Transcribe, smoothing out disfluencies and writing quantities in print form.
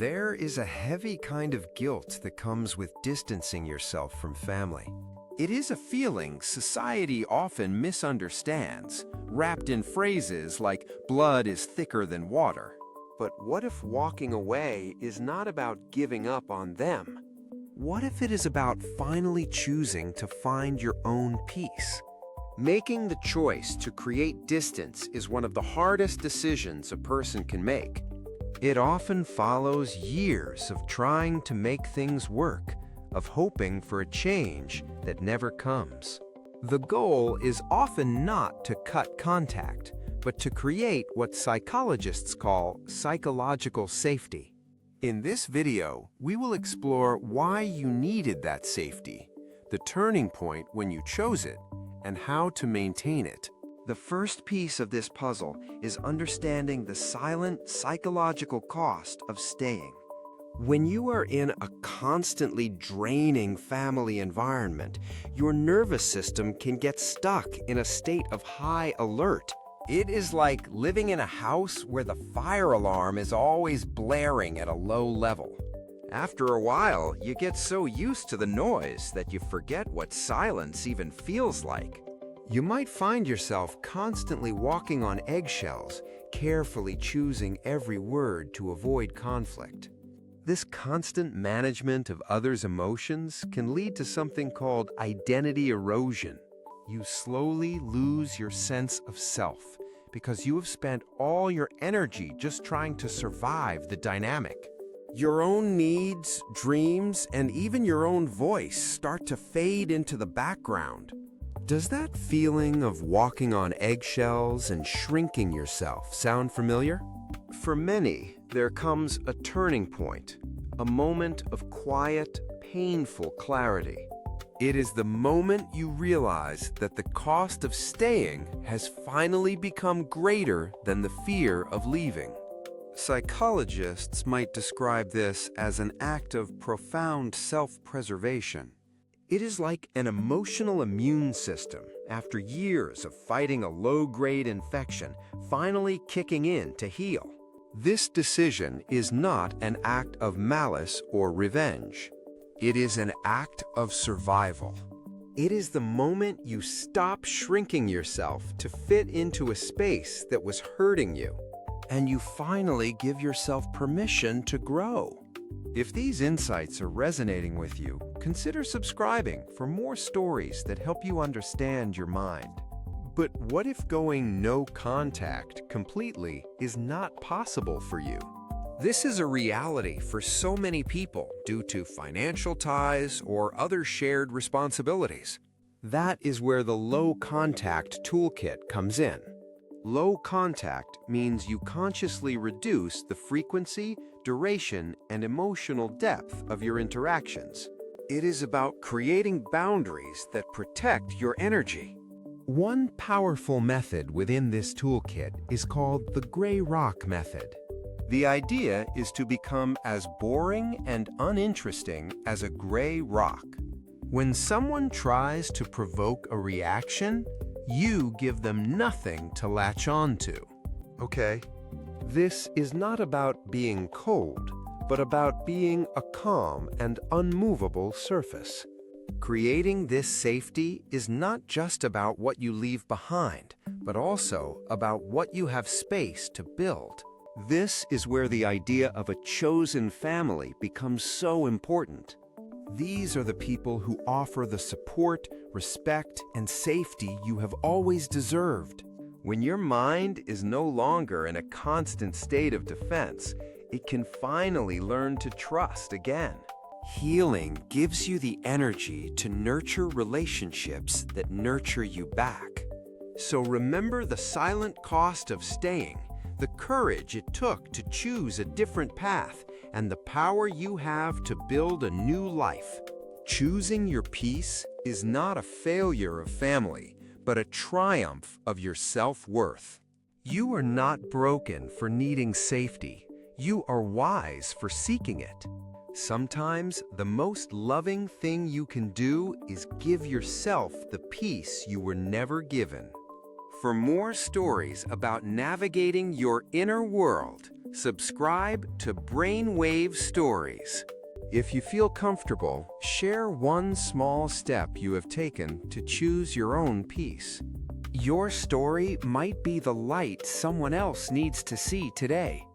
There is a heavy kind of guilt that comes with distancing yourself from family. It is a feeling society often misunderstands, wrapped in phrases like blood is thicker than water. But what if walking away is not about giving up on them? What if it is about finally choosing to find your own peace? Making the choice to create distance is one of the hardest decisions a person can make. It often follows years of trying to make things work, of hoping for a change that never comes. The goal is often not to cut contact, but to create what psychologists call psychological safety. In this video, we will explore why you needed that safety, the turning point when you chose it, and how to maintain it. The first piece of this puzzle is understanding the silent psychological cost of staying. When you are in a constantly draining family environment, your nervous system can get stuck in a state of high alert. It is like living in a house where the fire alarm is always blaring at a low level. After a while, you get so used to the noise that you forget what silence even feels like. You might find yourself constantly walking on eggshells, carefully choosing every word to avoid conflict. This constant management of others' emotions can lead to something called identity erosion. You slowly lose your sense of self because you have spent all your energy just trying to survive the dynamic. Your own needs, dreams, and even your own voice start to fade into the background. Does that feeling of walking on eggshells and shrinking yourself sound familiar? For many, there comes a turning point, a moment of quiet, painful clarity. It is the moment you realize that the cost of staying has finally become greater than the fear of leaving. Psychologists might describe this as an act of profound self-preservation. It is like an emotional immune system, after years of fighting a low-grade infection, finally kicking in to heal. This decision is not an act of malice or revenge. It is an act of survival. It is the moment you stop shrinking yourself to fit into a space that was hurting you, and you finally give yourself permission to grow. If these insights are resonating with you, consider subscribing for more stories that help you understand your mind. But what if going no contact completely is not possible for you? This is a reality for so many people due to financial ties or other shared responsibilities. That is where the low contact toolkit comes in. Low contact means you consciously reduce the frequency, duration, and emotional depth of your interactions. It is about creating boundaries that protect your energy. One powerful method within this toolkit is called the gray rock method. The idea is to become as boring and uninteresting as a gray rock. When someone tries to provoke a reaction, you give them nothing to latch on to. Okay, this is not about being cold, but about being a calm and unmovable surface. Creating this safety is not just about what you leave behind, but also about what you have space to build. This is where the idea of a chosen family becomes so important. These are the people who offer the support, respect, and safety you have always deserved. When your mind is no longer in a constant state of defense, it can finally learn to trust again. Healing gives you the energy to nurture relationships that nurture you back. So remember the silent cost of staying, the courage it took to choose a different path, and the power you have to build a new life. Choosing your peace is not a failure of family, but a triumph of your self-worth. You are not broken for needing safety. You are wise for seeking it. Sometimes the most loving thing you can do is give yourself the peace you were never given. For more stories about navigating your inner world, Subscribe to Brainwave Stories. If you feel comfortable, share one small step you have taken to choose your own peace. Your story might be the light someone else needs to see today.